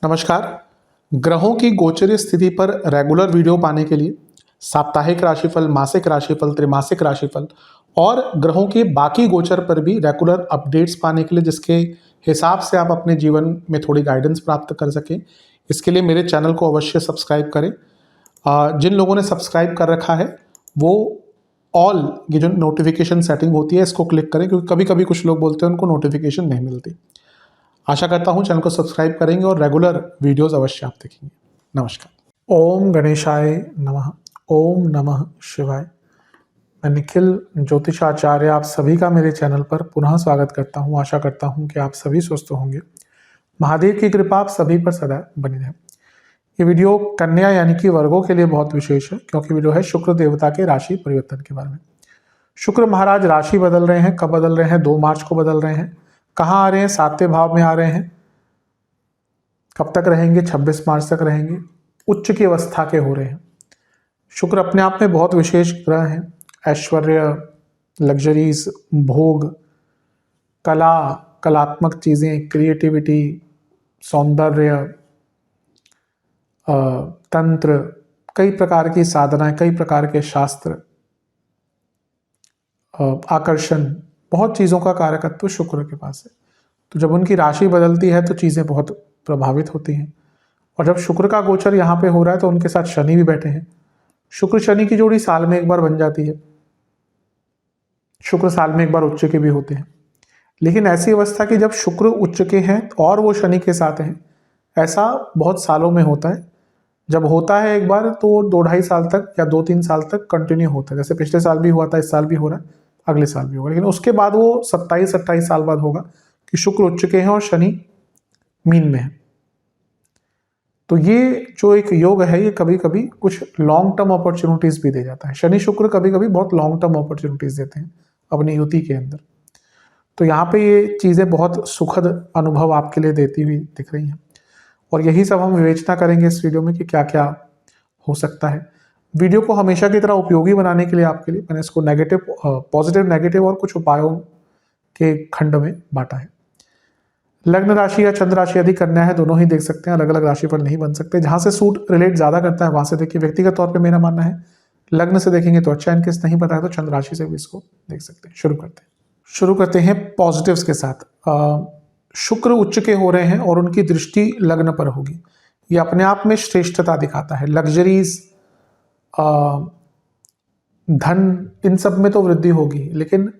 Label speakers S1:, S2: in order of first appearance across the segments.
S1: नमस्कार। ग्रहों की गोचरीय स्थिति पर रेगुलर वीडियो पाने के लिए साप्ताहिक राशिफल, मासिक राशिफल, त्रैमासिक राशिफल और ग्रहों के बाकी गोचर पर भी रेगुलर अपडेट्स पाने के लिए, जिसके हिसाब से आप अपने जीवन में थोड़ी गाइडेंस प्राप्त कर सकें, इसके लिए मेरे चैनल को अवश्य सब्सक्राइब करें। जिन लोगों ने सब्सक्राइब कर रखा है वो ऑल ये जो नोटिफिकेशन सेटिंग होती है इसको क्लिक करें, क्योंकि कभी कभी कुछ लोग बोलते हैं उनको नोटिफिकेशन नहीं मिलती। आशा करता हूँ चैनल को सब्सक्राइब करेंगे और रेगुलर वीडियोस अवश्य आप देखेंगे। नमस्कार। ओम गणेशाय नमः। ओम नमः शिवाय। मैं निखिल ज्योतिषाचार्य आप सभी का मेरे चैनल पर पुनः स्वागत करता हूँ। आशा करता हूँ कि आप सभी स्वस्थ होंगे। महादेव की कृपा आप सभी पर सदा बनी रहे। ये वीडियो कन्या यानी कि वर्गों के लिए बहुत विशेष है, क्योंकि वीडियो है शुक्र देवता के राशि परिवर्तन के बारे में। शुक्र महाराज राशि बदल रहे हैं। कब बदल रहे हैं? 2 मार्च को बदल रहे हैं। कहाँ आ रहे हैं? 7वें भाव में आ रहे हैं। कब तक रहेंगे? 26 मार्च तक रहेंगे। उच्च की अवस्था के हो रहे हैं। शुक्र अपने आप में बहुत विशेष ग्रह हैं। ऐश्वर्य, लग्जरीज, भोग, कला, कलात्मक चीज़ें, क्रिएटिविटी, सौंदर्य, तंत्र, कई प्रकार की साधनाएं, कई प्रकार के शास्त्र, आकर्षण, बहुत चीज़ों का कारकत्व शुक्र के पास है। तो जब उनकी राशि बदलती है तो चीज़ें बहुत प्रभावित होती हैं। और जब शुक्र का गोचर यहाँ पे हो रहा है तो उनके साथ शनि भी बैठे हैं। शुक्र शनि की जोड़ी साल में एक बार बन जाती है। शुक्र साल में एक बार उच्च के भी होते हैं, लेकिन ऐसी अवस्था की जब शुक्र उच्च के हैं और वो शनि के साथ हैं, ऐसा बहुत सालों में होता है। जब होता है एक बार तो 2-2.5 साल तक या 2-3 साल तक कंटिन्यू होता है। जैसे पिछले साल भी हुआ था, इस साल भी हो रहा है, अगले साल भी होगा। लेकिन उसके बाद वो 27-28 साल बाद होगा कि शुक्र उच्च के हैं और शनि मीन में है। तो ये जो एक योग है ये कभी कभी कुछ लॉन्ग टर्म अपॉर्चुनिटीज भी दे जाता है। शनि शुक्र कभी कभी बहुत लॉन्ग टर्म अपॉर्चुनिटीज देते हैं अपनी युति के अंदर। तो यहाँ पे ये चीज़ें बहुत सुखद अनुभव आपके लिए देती हुई दिख रही हैं, और यही सब हम विवेचना करेंगे इस वीडियो में कि क्या क्या हो सकता है। वीडियो को हमेशा की तरह उपयोगी बनाने के लिए आपके लिए मैंने इसको पॉजिटिव, नेगेटिव और कुछ उपायों के खंड में बांटा है। लग्न राशि या चंद्र राशि यदि कन्या है, दोनों ही देख सकते हैं। अलग अलग राशि पर नहीं बन सकते। जहां से सूट रिलेट ज्यादा करता है वहां से देखिए। व्यक्तिगत तौर पे मेरा मानना है लग्न से देखेंगे तो अच्छा, इनकेस नहीं पता है तो चंद्र राशि से भी इसको देख सकते हैं। शुरू करते हैं पॉजिटिव्स के साथ। शुक्र उच्च के हो रहे हैं और उनकी दृष्टि लग्न पर होगी। ये अपने आप में श्रेष्ठता दिखाता है। लग्जरीज, धन, इन सब में तो वृद्धि होगी, लेकिन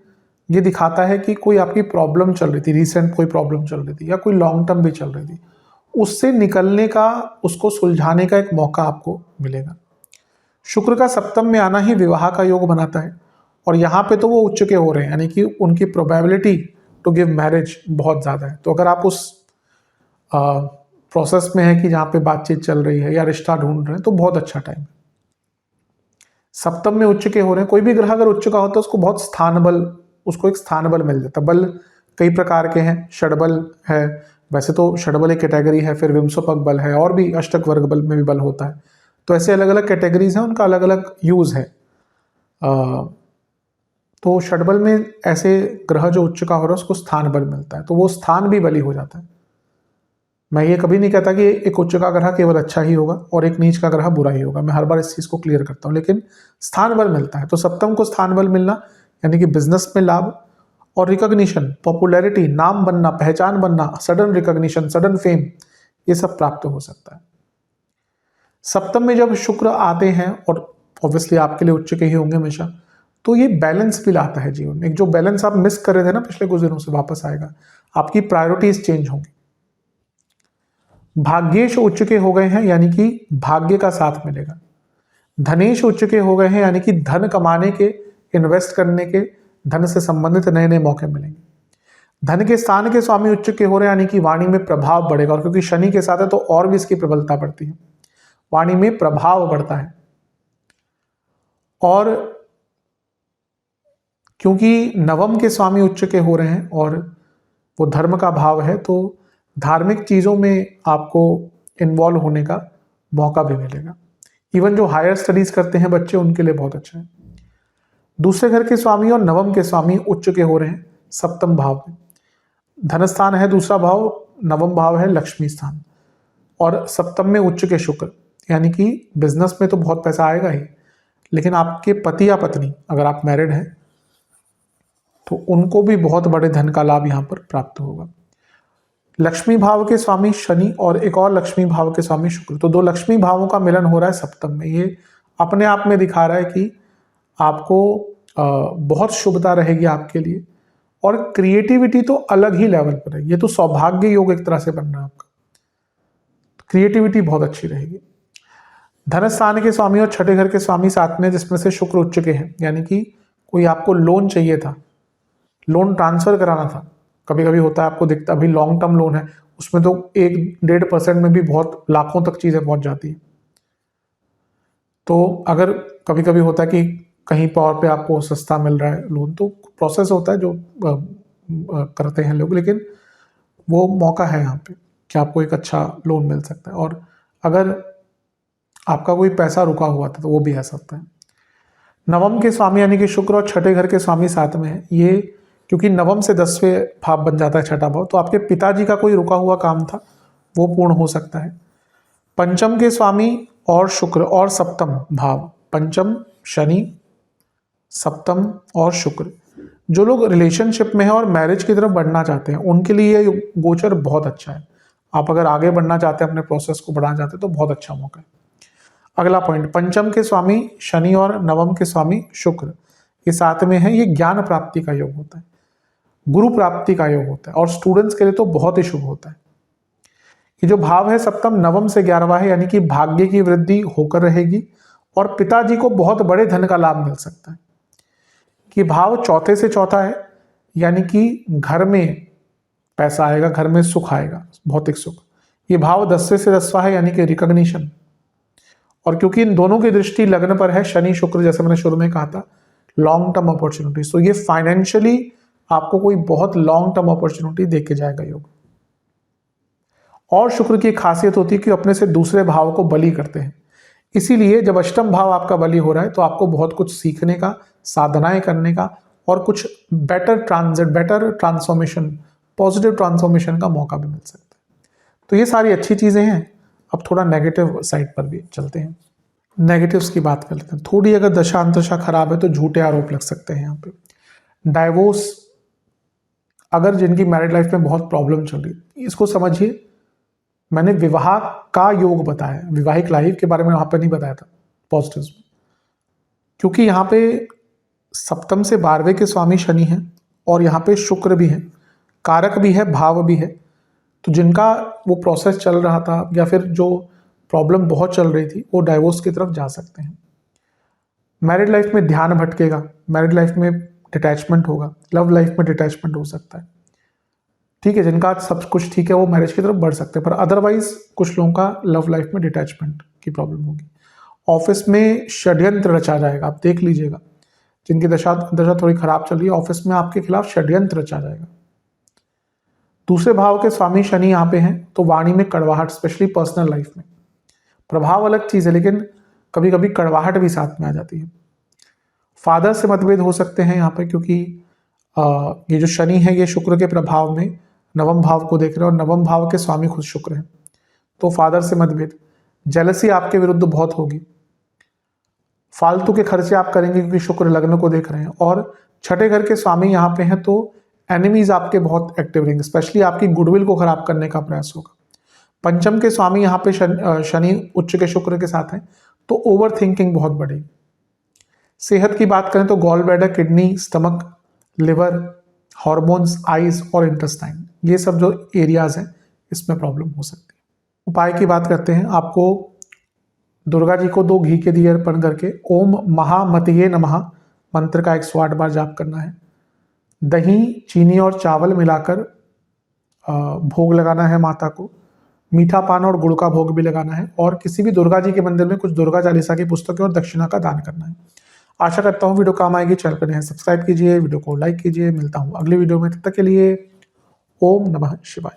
S1: ये दिखाता है कि कोई आपकी प्रॉब्लम चल रही थी, रिसेंट कोई प्रॉब्लम चल रही थी या कोई लॉन्ग टर्म भी चल रही थी, उससे निकलने का, उसको सुलझाने का एक मौका आपको मिलेगा। शुक्र का सप्तम में आना ही विवाह का योग बनाता है, और यहाँ पे तो वो उच्च के हो रहे हैं, यानी कि उनकी प्रोबेबिलिटी टू गिव मैरिज बहुत ज़्यादा है। तो अगर आप उस प्रोसेस में है कि जहाँ पे बातचीत चल रही है या रिश्ता ढूंढ रहे हैं, तो बहुत अच्छा टाइम है। सप्तम में उच्च के हो रहे हैं। कोई भी ग्रह अगर उच्च का होता है उसको बहुत स्थान बल, उसको एक स्थान बल मिल जाता है। बल कई प्रकार के हैं। षडबल है, वैसे तो षडबल एक कैटेगरी है, फिर विंशोपक बल है, और भी अष्टक वर्ग बल में भी बल होता है। तो ऐसे अलग अलग कैटेगरीज हैं, उनका अलग अलग यूज है। तो षडबल में ऐसे ग्रह जो उच्च का हो रहा है उसको स्थान बल मिलता है, तो वो स्थान भी बली हो जाता है। मैं ये कभी नहीं कहता कि एक उच्च का ग्रह केवल अच्छा ही होगा और एक नीच का ग्रह बुरा ही होगा। मैं हर बार इस चीज को क्लियर करता हूँ, लेकिन स्थान बल मिलता है। तो सप्तम को स्थान बल मिलना यानी कि बिजनेस में लाभ और रिकॉग्निशन, पॉपुलैरिटी, नाम बनना, पहचान बनना, सडन रिकॉग्निशन, सडन फेम, ये सब प्राप्त हो सकता है। सप्तम में जब शुक्र आते हैं, और ऑब्वियसली आपके लिए उच्च के ही होंगे हमेशा, तो ये बैलेंस भी लाता है जीवन में। एक जो बैलेंस आप मिस कर रहे थे ना पिछले कुछ दिनों से, वापस आएगा। आपकी प्रायोरिटीज चेंज होंगी। भाग्येश उच्च के हो गए हैं, यानी कि भाग्य का साथ मिलेगा। धनेश उच्च के हो गए हैं, यानी कि धन कमाने के, इन्वेस्ट करने के, धन से संबंधित नए नए मौके मिलेंगे। धन के स्थान के स्वामी उच्च के हो रहे हैं, यानी कि वाणी में प्रभाव बढ़ेगा, और क्योंकि शनि के साथ है तो और भी इसकी प्रबलता बढ़ती है। वाणी में प्रभाव बढ़ता है, और क्योंकि नवम के स्वामी उच्च के हो रहे हैं और वो धर्म का भाव है, तो धार्मिक चीजों में आपको इन्वॉल्व होने का मौका भी मिलेगा। इवन जो हायर स्टडीज करते हैं बच्चे, उनके लिए बहुत अच्छा है। दूसरे घर के स्वामी और नवम के स्वामी उच्च के हो रहे हैं सप्तम भाव में। धन स्थान है दूसरा भाव, नवम भाव है लक्ष्मी स्थान, और सप्तम में उच्च के शुक्र, यानी कि बिजनेस में तो बहुत पैसा आएगा ही, लेकिन आपके पति या पत्नी अगर आप मैरिड हैं तो उनको भी बहुत बड़े धन का लाभ यहाँ पर प्राप्त होगा। लक्ष्मी भाव के स्वामी शनि और एक और लक्ष्मी भाव के स्वामी शुक्र, तो दो लक्ष्मी भावों का मिलन हो रहा है सप्तम में। ये अपने आप में दिखा रहा है कि आपको बहुत शुभता रहेगी आपके लिए, और क्रिएटिविटी तो अलग ही लेवल पर है। ये तो सौभाग्य योग एक तरह से बन रहा है आपका, क्रिएटिविटी बहुत अच्छी रहेगी। धन स्थान के स्वामी और छठे घर के स्वामी साथ में, जिसमें से शुक्र उच्च के हैं, यानी कि कोई आपको लोन चाहिए था, लोन ट्रांसफर कराना था, कभी कभी होता है आपको दिखता, अभी लॉन्ग टर्म लोन है उसमें तो 1-1.5% में भी बहुत लाखों तक चीजें पहुंच जाती है। तो अगर कभी कभी होता है कि कहीं पर पे आपको सस्ता मिल रहा है लोन, तो प्रोसेस होता है जो करते हैं लोग, लेकिन वो मौका है यहाँ पे कि आपको एक अच्छा लोन मिल सकता है। और अगर आपका कोई पैसा रुका हुआ था तो वो भी आ सकता है। नवम के स्वामी यानी कि शुक्र और छठे घर के स्वामी साथ में है, ये क्योंकि नवम से 10वें भाव बन जाता है छठा भाव, तो आपके पिताजी का कोई रुका हुआ काम था वो पूर्ण हो सकता है। पंचम के स्वामी और शुक्र और सप्तम भाव, पंचम शनि, सप्तम और शुक्र, जो लोग रिलेशनशिप में हैं और मैरिज की तरफ बढ़ना चाहते हैं उनके लिए ये गोचर बहुत अच्छा है। आप अगर आगे बढ़ना चाहते हैं, अपने प्रोसेस को बढ़ाना चाहते हैं तो बहुत अच्छा मौका है। अगला पॉइंट, पंचम के स्वामी शनि और नवम के स्वामी शुक्र ये साथ में है, ये ज्ञान प्राप्ति का योग होता है, गुरु प्राप्ति का योग होता है, और स्टूडेंट्स के लिए तो बहुत ही शुभ होता है। ये जो भाव है सप्तम नवम से 11वां है, यानी कि भाग्य की वृद्धि होकर रहेगी और पिताजी को बहुत बड़े धन का लाभ मिल सकता है। कि भाव चौथे से चौथा है, यानी कि घर में पैसा आएगा, घर में सुख आएगा, भौतिक सुख। ये भाव 10वें से 10वां है, यानी कि रिकॉग्निशन, और क्योंकि इन दोनों की दृष्टि लग्न पर है शनि शुक्र, जैसे मैंने शुरू में कहा था, लॉन्ग टर्म अपॉर्चुनिटी, तो ये फाइनेंशियली आपको कोई बहुत लॉन्ग टर्म अपॉर्चुनिटी दे के जाएगा योग। और शुक्र की खासियत होती है कि अपने से दूसरे भाव को बली करते हैं, इसीलिए जब अष्टम भाव आपका बली हो रहा है तो आपको बहुत कुछ सीखने का, साधनाएं करने का और कुछ बेटर ट्रांसफॉर्मेशन, पॉजिटिव ट्रांसफॉर्मेशन का मौका भी मिल सकता है। तो ये सारी अच्छी चीजें हैं। अब थोड़ा नेगेटिव साइड पर भी चलते हैं, नेगेटिव्स की बात कर लेते हैं। थोड़ी अगर दशा अंतशा खराब है तो झूठे आरोप लग सकते हैं यहाँ पे। डाइवोर्स, अगर जिनकी मैरिड लाइफ में बहुत प्रॉब्लम चल रही है, इसको समझिए, मैंने विवाह का योग बताया, विवाहिक लाइफ के बारे में वहां पर नहीं बताया था पॉजिटिव्स में, क्योंकि यहाँ पे सप्तम से 12वें के स्वामी शनि हैं और यहाँ पे शुक्र भी है, कारक भी है, भाव भी है। तो जिनका वो प्रोसेस चल रहा था या फिर जो प्रॉब्लम बहुत चल रही थी वो डाइवोर्स की तरफ जा सकते हैं। मैरिड लाइफ में ध्यान भटकेगा, मैरिड लाइफ में डिटैचमेंट होगा, लव लाइफ में डिटैचमेंट हो सकता है। ठीक है, जिनका सब कुछ ठीक है वो मैरिज की तरफ बढ़ सकते हैं, पर अदरवाइज कुछ लोगों का लव लाइफ में डिटैचमेंट की प्रॉब्लम होगी। ऑफिस में षड्यंत्र रचा जाएगा, आप देख लीजिएगा, जिनकी दशा थोड़ी खराब चल रही है ऑफिस में आपके खिलाफ षड्यंत्र रचा जाएगा। दूसरे भाव के स्वामी शनि यहाँ पे हैं, तो वाणी में कड़वाहट, स्पेशली पर्सनल लाइफ में। प्रभाव अलग चीज है, लेकिन कभी कभी कड़वाहट भी साथ में आ जाती है। फादर से मतभेद हो सकते हैं यहाँ पे, क्योंकि ये जो शनि है ये शुक्र के प्रभाव में नवम भाव को देख रहे हैं और नवम भाव के स्वामी खुद शुक्र हैं, तो फादर से मतभेद, जेलसी आपके विरुद्ध बहुत होगी, फालतू के खर्चे आप करेंगे क्योंकि शुक्र लग्न को देख रहे हैं, और छठे घर के स्वामी यहाँ पे हैं तो एनिमीज आपके बहुत एक्टिव रहेंगे, स्पेशली आपकी गुडविल को खराब करने का प्रयास होगा। पंचम के स्वामी यहाँ पे शनि उच्च के शुक्र के साथ हैं, तो ओवर थिंकिंग बहुत बढ़ेगी। सेहत की बात करें तो gall bladder, kidney, stomach, liver, hormones, eyes और इंटेस्टाइन, ये सब जो एरियाज हैं इसमें प्रॉब्लम हो सकती है। उपाय की बात करते हैं, आपको दुर्गा जी को 2 घी के दिए अर्पण करके ओम महामतिये नमः मंत्र का 108 बार जाप करना है। दही, चीनी और चावल मिलाकर भोग लगाना है माता को। मीठा पान और गुड़ का भोग भी लगाना है, और किसी भी दुर्गा जी के मंदिर में कुछ दुर्गा चालीसा की पुस्तकें और दक्षिणा का दान करना है। आशा करता हूँ वीडियो काम आएगी। चैनल पर नए हैं सब्सक्राइब कीजिए, वीडियो को लाइक कीजिए। मिलता हूँ अगली वीडियो में, तब तक के लिए ओम नमः शिवाय।